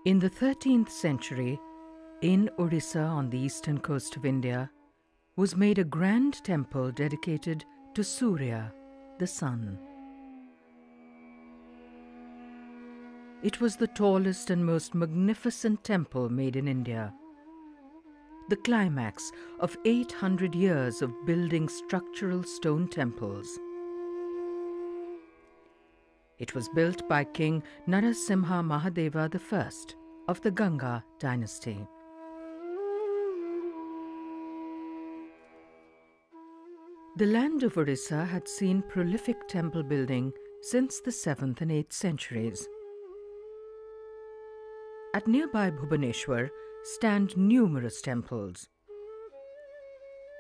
In the 13th century, in Orissa on the eastern coast of India, was made a grand temple dedicated to Surya, the sun. It was the tallest and most magnificent temple made in India, the climax of 800 years of building structural stone temples. It was built by King Narasimha Mahadeva I of the Ganga dynasty. The land of Orissa had seen prolific temple building since the 7th and 8th centuries. At nearby Bhubaneswar stand numerous temples.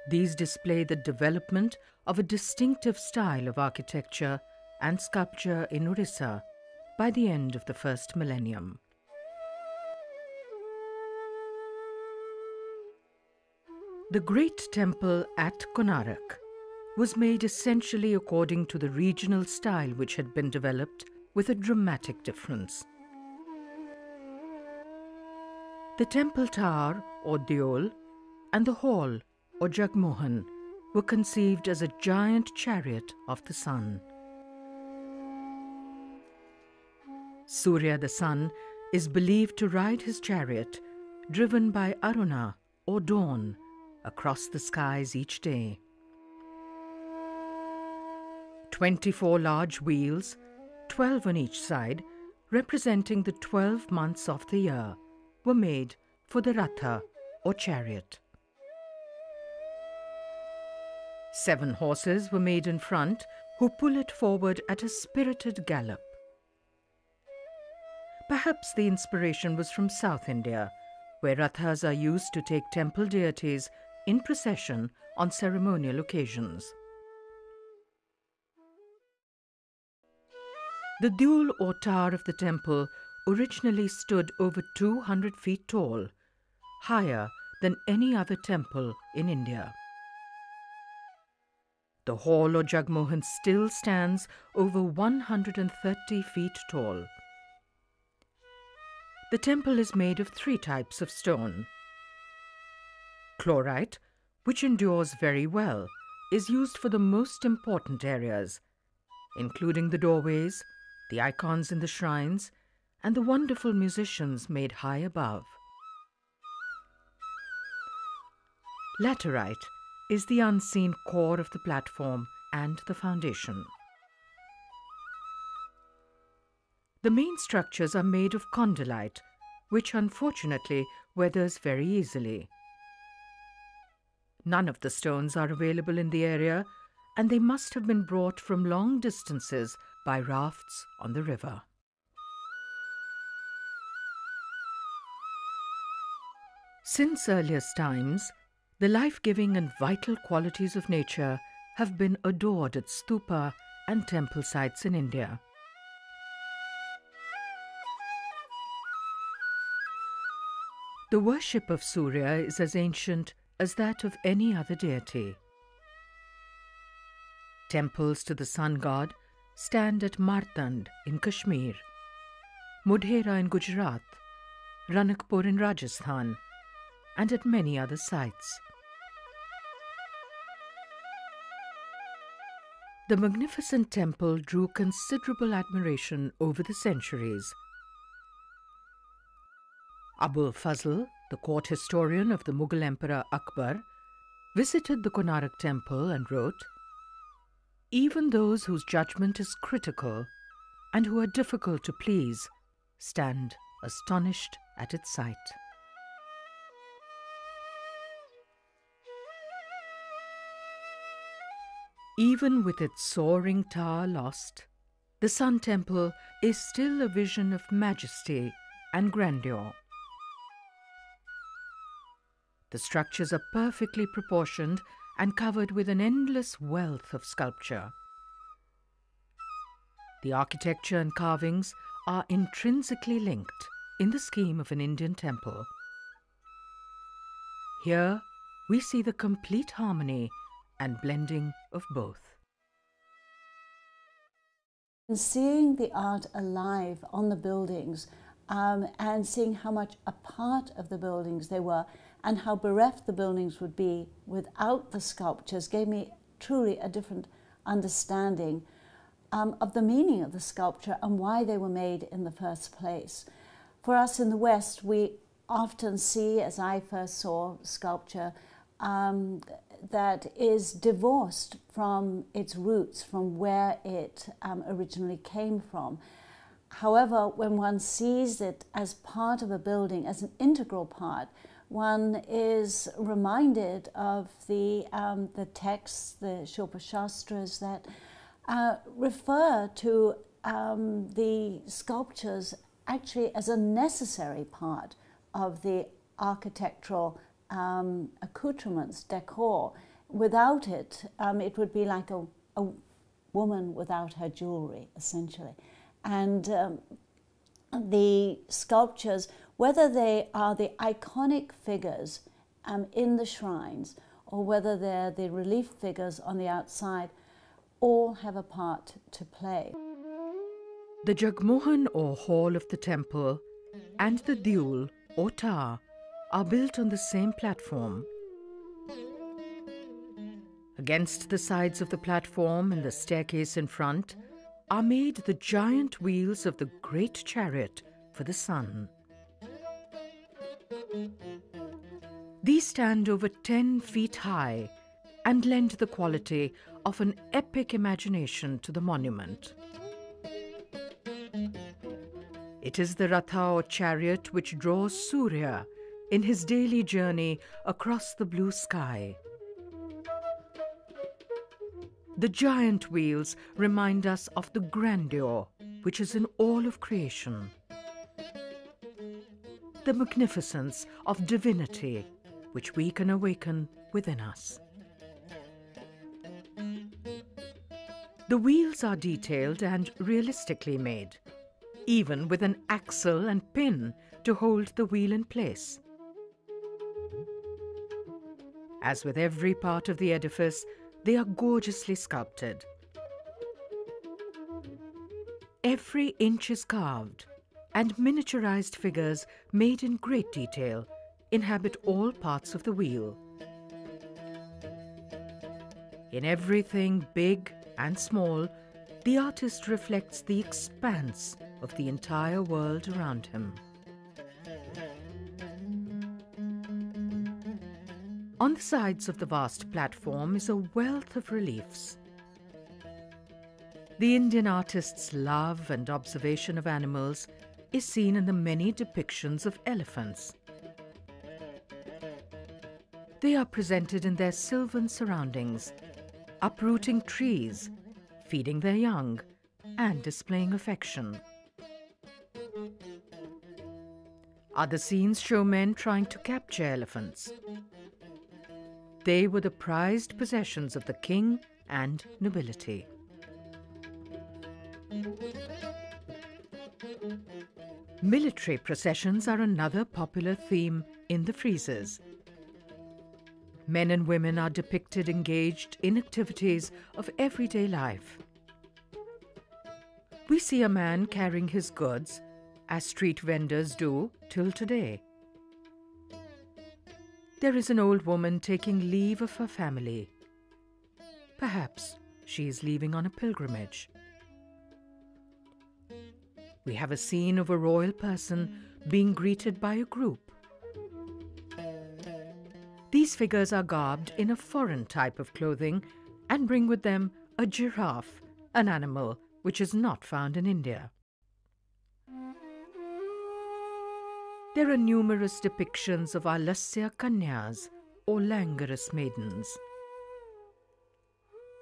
These display the development of a distinctive style of architecture and sculpture in Orissa by the end of the first millennium. The great temple at Konark was made essentially according to the regional style which had been developed, with a dramatic difference. The temple tower, or Deol, and the hall, or Jagmohan, were conceived as a giant chariot of the sun. Surya the sun is believed to ride his chariot, driven by Aruna, or dawn, across the skies each day. 24 large wheels, 12 on each side, representing the 12 months of the year, were made for the Ratha, or chariot. 7 horses were made in front, who pull it forward at a spirited gallop. Perhaps the inspiration was from South India, where Rathas are used to take temple deities in procession on ceremonial occasions. The Deol, or tower of the temple, originally stood over 200 feet tall, higher than any other temple in India. The hall, or Jagmohan, still stands over 130 feet tall. The temple is made of 3 types of stone. Chlorite, which endures very well, is used for the most important areas, including the doorways, the icons in the shrines, and the wonderful musicians made high above. Laterite is the unseen core of the platform and the foundation. The main structures are made of condylite, which unfortunately weathers very easily. None of the stones are available in the area, and they must have been brought from long distances by rafts on the river. Since earliest times, the life-giving and vital qualities of nature have been adored at stupa and temple sites in India. The worship of Surya is as ancient as that of any other deity. Temples to the sun god stand at Martand in Kashmir, Modhera in Gujarat, Ranakpur in Rajasthan, and at many other sites. The magnificent temple drew considerable admiration over the centuries. Abul Fazl, the court historian of the Mughal Emperor Akbar, visited the Konark temple and wrote, "Even those whose judgment is critical and who are difficult to please stand astonished at its sight." Even with its soaring tower lost, the Sun Temple is still a vision of majesty and grandeur. The structures are perfectly proportioned and covered with an endless wealth of sculpture. The architecture and carvings are intrinsically linked in the scheme of an Indian temple. Here we see the complete harmony and blending of both. Seeing the art alive on the buildings and seeing how much a part of the buildings they were and how bereft the buildings would be without the sculptures gave me truly a different understanding of the meaning of the sculpture and why they were made in the first place. For us in the West, we often see, as I first saw sculpture, that is divorced from its roots, from where it originally came from. However, when one sees it as part of a building, as an integral part, one is reminded of the texts, the Shilpa Shastras, that refer to the sculptures actually as a necessary part of the architectural accoutrements, decor. Without it, it would be like a woman without her jewelry, essentially. And the sculptures, whether they are the iconic figures in the shrines or whether they're the relief figures on the outside, all have a part to play. The Jagmohan or hall of the temple and the Dyul or tower are built on the same platform. Against the sides of the platform and the staircase in front are made the giant wheels of the great chariot for the sun. These stand over 10 feet high and lend the quality of an epic imagination to the monument. It is the Ratha or chariot which draws Surya in his daily journey across the blue sky. The giant wheels remind us of the grandeur which is in all of creation, the magnificence of divinity which we can awaken within us. The wheels are detailed and realistically made, even with an axle and pin to hold the wheel in place. As with every part of the edifice, they are gorgeously sculpted. Every inch is carved, and miniaturized figures made in great detail inhabit all parts of the wheel. In everything big and small, the artist reflects the expanse of the entire world around him. On the sides of the vast platform is a wealth of reliefs. The Indian artist's love and observation of animals is seen in the many depictions of elephants. They are presented in their sylvan surroundings, uprooting trees, feeding their young, and displaying affection. Other scenes show men trying to capture elephants. They were the prized possessions of the king and nobility. Military processions are another popular theme in the friezes. Men and women are depicted engaged in activities of everyday life. We see a man carrying his goods, as street vendors do till today. There is an old woman taking leave of her family. Perhaps she is leaving on a pilgrimage. We have a scene of a royal person being greeted by a group. These figures are garbed in a foreign type of clothing and bring with them a giraffe, an animal which is not found in India. There are numerous depictions of Alasya Kanyas, or languorous maidens.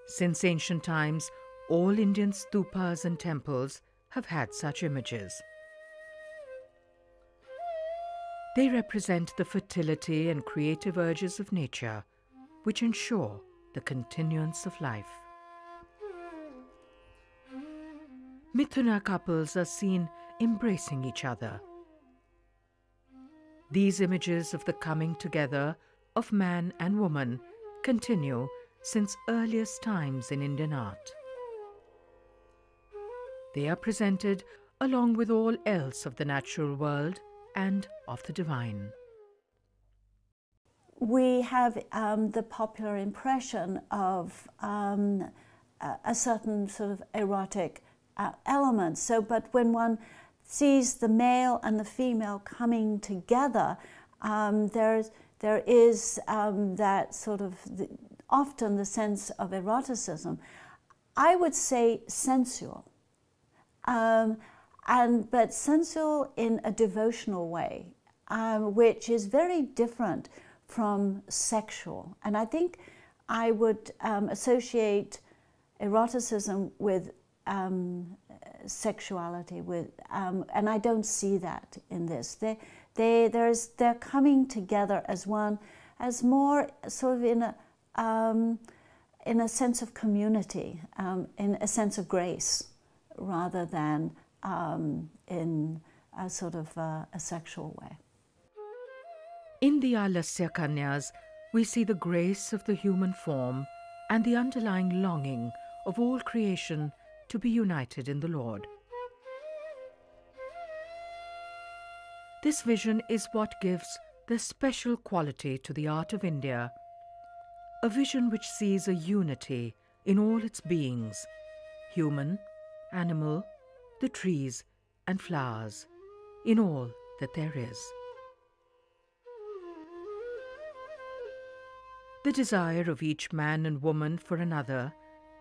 Since ancient times, all Indian stupas and temples have had such images. They represent the fertility and creative urges of nature, which ensure the continuance of life. Mithuna couples are seen embracing each other. These images of the coming together of man and woman continue since earliest times in Indian art. They are presented along with all else of the natural world and of the divine. We have the popular impression of a certain sort of erotic element. So, but when one sees the male and the female coming together, there is that sort of often the sense of eroticism. I would say sensual, but sensual in a devotional way, which is very different from sexual. And I think I would associate eroticism with sexuality, and I don't see that in this. They're coming together as one, as more sort of in a sense of community, in a sense of grace, rather than in a sort of a sexual way. In the Alasya Kanyas, we see the grace of the human form and the underlying longing of all creation to be united in the Lord. This vision is what gives the special quality to the art of India, a vision which sees a unity in all its beings, human, animal, the trees and flowers, in all that there is. The desire of each man and woman for another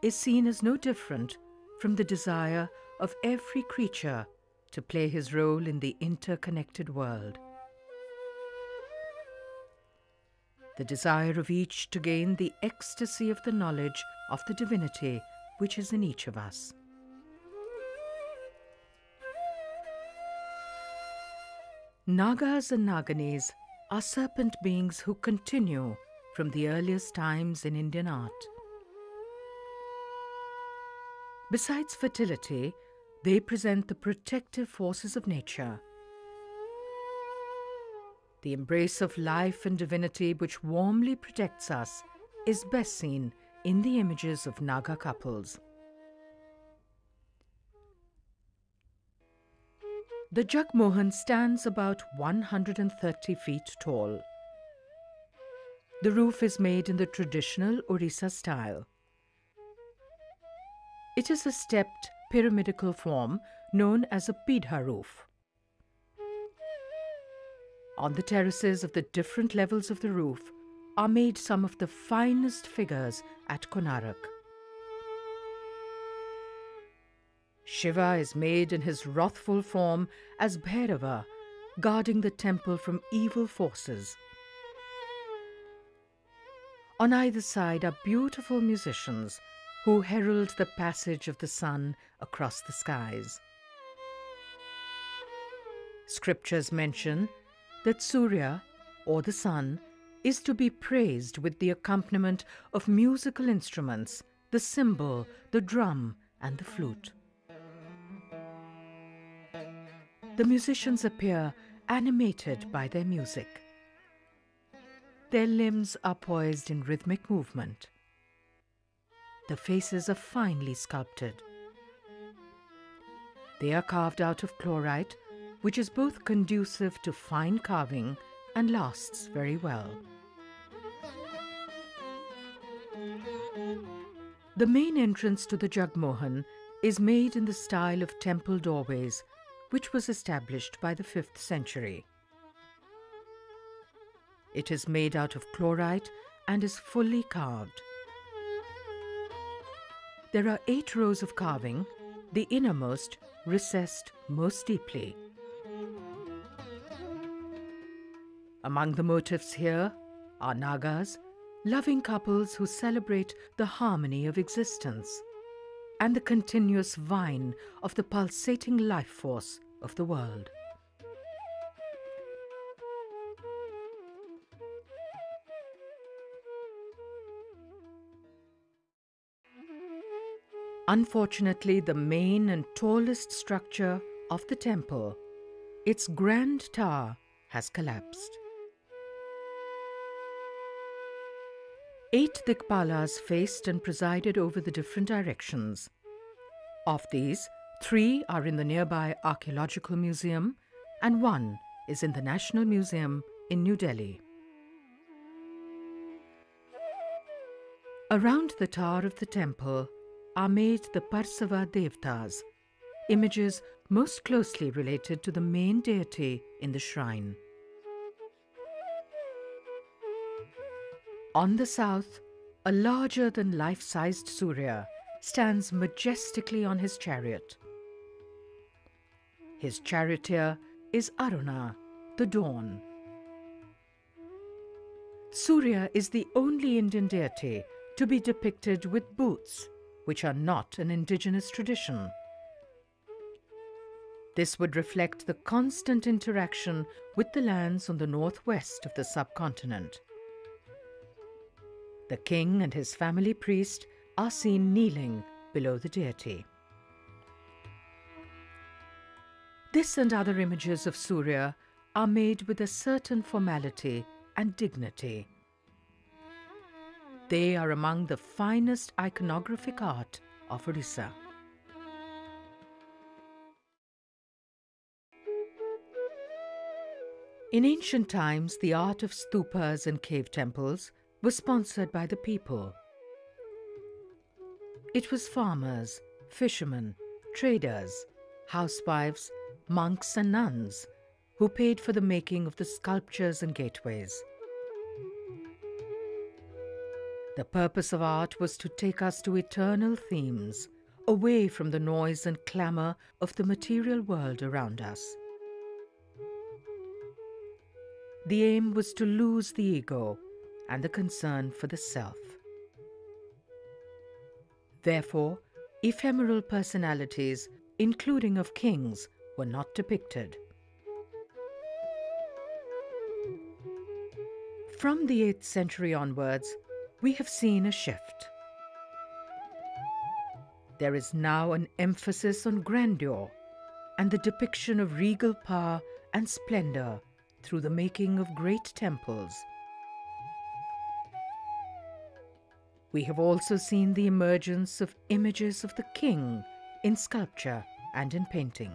is seen as no different from the desire of every creature to play his role in the interconnected world. The desire of each to gain the ecstasy of the knowledge of the divinity which is in each of us. Nagas and Naganis are serpent beings who continue from the earliest times in Indian art. Besides fertility, they present the protective forces of nature. The embrace of life and divinity which warmly protects us is best seen in the images of Naga couples. The Jagmohan stands about 130 feet tall. The roof is made in the traditional Orissa style. It is a stepped pyramidical form known as a pidha roof. On the terraces of the different levels of the roof are made some of the finest figures at Konark. Shiva is made in his wrathful form as Bhairava, guarding the temple from evil forces. On either side are beautiful musicians who herald the passage of the sun across the skies. Scriptures mention that Surya, or the sun, is to be praised with the accompaniment of musical instruments, the cymbal, the drum, and the flute. The musicians appear animated by their music. Their limbs are poised in rhythmic movement. The faces are finely sculpted. They are carved out of chlorite, which is both conducive to fine carving and lasts very well. The main entrance to the Jagmohan is made in the style of temple doorways, which was established by the 5th century. It is made out of chlorite and is fully carved. There are 8 rows of carving, the innermost recessed most deeply. Among the motifs here are Nagas, loving couples who celebrate the harmony of existence, and the continuous vine of the pulsating life force of the world. Unfortunately, the main and tallest structure of the temple, its grand tower, has collapsed. 8 Dikpalas faced and presided over the different directions. Of these, 3 are in the nearby Archaeological Museum and 1 is in the National Museum in New Delhi. Around the tower of the temple are made the Parsava Devtas, images most closely related to the main deity in the shrine. On the south, a larger-than-life-sized Surya stands majestically on his chariot. His charioteer is Aruna, the dawn. Surya is the only Indian deity to be depicted with boots, which are not an indigenous tradition. This would reflect the constant interaction with the lands on the northwest of the subcontinent. The king and his family priest are seen kneeling below the deity. This and other images of Surya are made with a certain formality and dignity. They are among the finest iconographic art of Orissa. In ancient times, the art of stupas and cave temples was sponsored by the people. It was farmers, fishermen, traders, housewives, monks and nuns who paid for the making of the sculptures and gateways. The purpose of art was to take us to eternal themes, away from the noise and clamour of the material world around us. The aim was to lose the ego and the concern for the self. Therefore, ephemeral personalities, including of kings, were not depicted. From the 8th century onwards, we have seen a shift. There is now an emphasis on grandeur and the depiction of regal power and splendour through the making of great temples. We have also seen the emergence of images of the king in sculpture and in painting.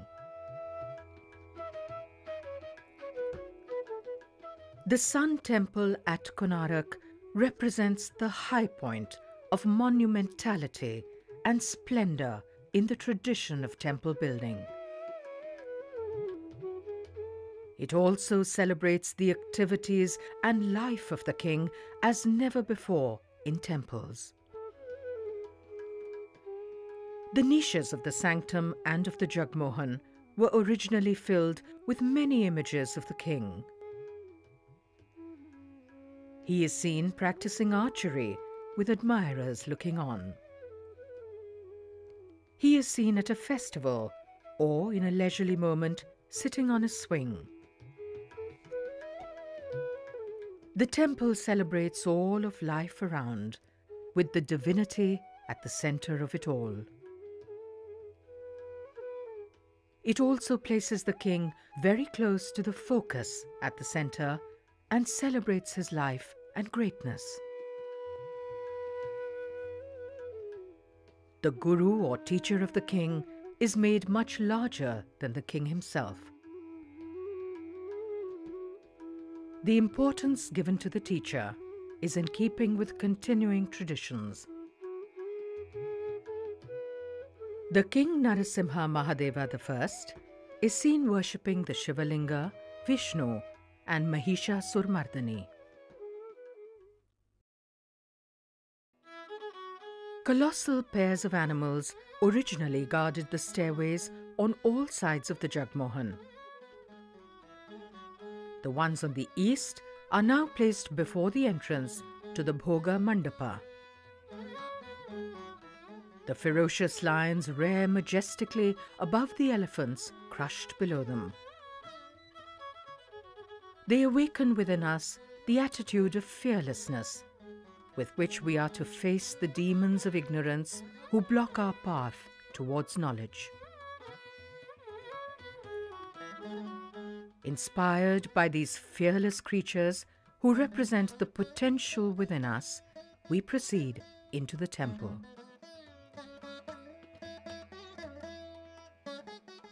The Sun Temple at Konark represents the high point of monumentality and splendour in the tradition of temple building. It also celebrates the activities and life of the king as never before in temples. The niches of the sanctum and of the Jagmohan were originally filled with many images of the king. He is seen practicing archery with admirers looking on. He is seen at a festival or in a leisurely moment sitting on a swing. The temple celebrates all of life around, with the divinity at the center of it all. It also places the king very close to the focus at the center and celebrates his life and greatness. The guru or teacher of the king is made much larger than the king himself. The importance given to the teacher is in keeping with continuing traditions. The King Narasimha Mahadeva I is seen worshipping the Shivalinga, Vishnu and Mahishasura-mardani. Colossal pairs of animals originally guarded the stairways on all sides of the Jagmohan. The ones on the east are now placed before the entrance to the Bhoga Mandapa. The ferocious lions rear majestically above the elephants crushed below them. They awaken within us the attitude of fearlessness, with which we are to face the demons of ignorance who block our path towards knowledge. Inspired by these fearless creatures who represent the potential within us, we proceed into the temple.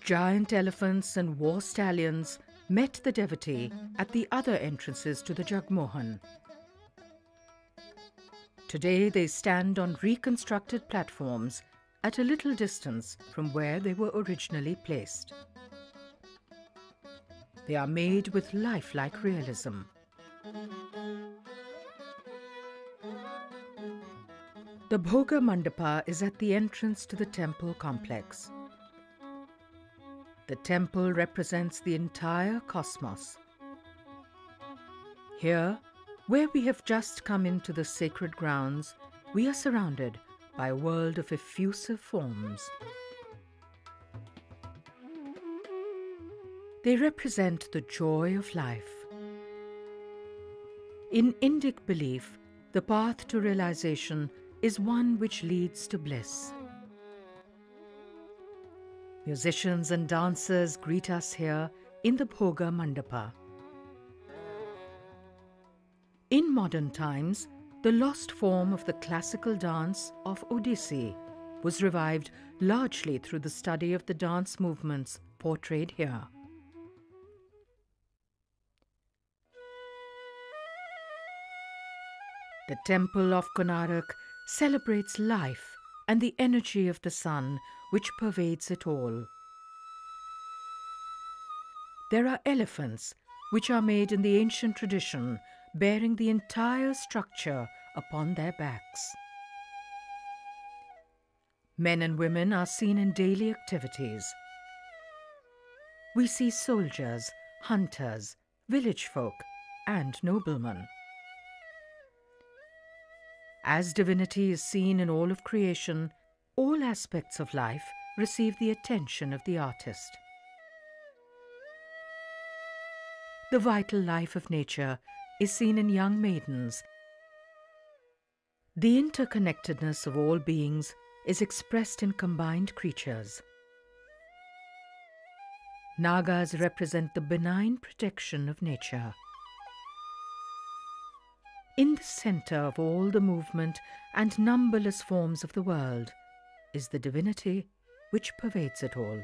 Giant elephants and war stallions met the devotee at the other entrances to the Jagmohan. Today they stand on reconstructed platforms at a little distance from where they were originally placed. They are made with lifelike realism. The Bhoga Mandapa is at the entrance to the temple complex. The temple represents the entire cosmos. Here, where we have just come into the sacred grounds, we are surrounded by a world of effusive forms. They represent the joy of life. In Indic belief, the path to realization is one which leads to bliss. Musicians and dancers greet us here in the Bhoga Mandapa. In modern times, the lost form of the classical dance of Odissi was revived largely through the study of the dance movements portrayed here. The temple of Konark celebrates life and the energy of the sun which pervades it all. There are elephants which are made in the ancient tradition, bearing the entire structure upon their backs. Men and women are seen in daily activities. We see soldiers, hunters, village folk, and noblemen. As divinity is seen in all of creation, all aspects of life receive the attention of the artist. The vital life of nature is seen in young maidens. The interconnectedness of all beings is expressed in combined creatures. Nagas represent the benign protection of nature. In the center of all the movement and numberless forms of the world is the divinity which pervades it all.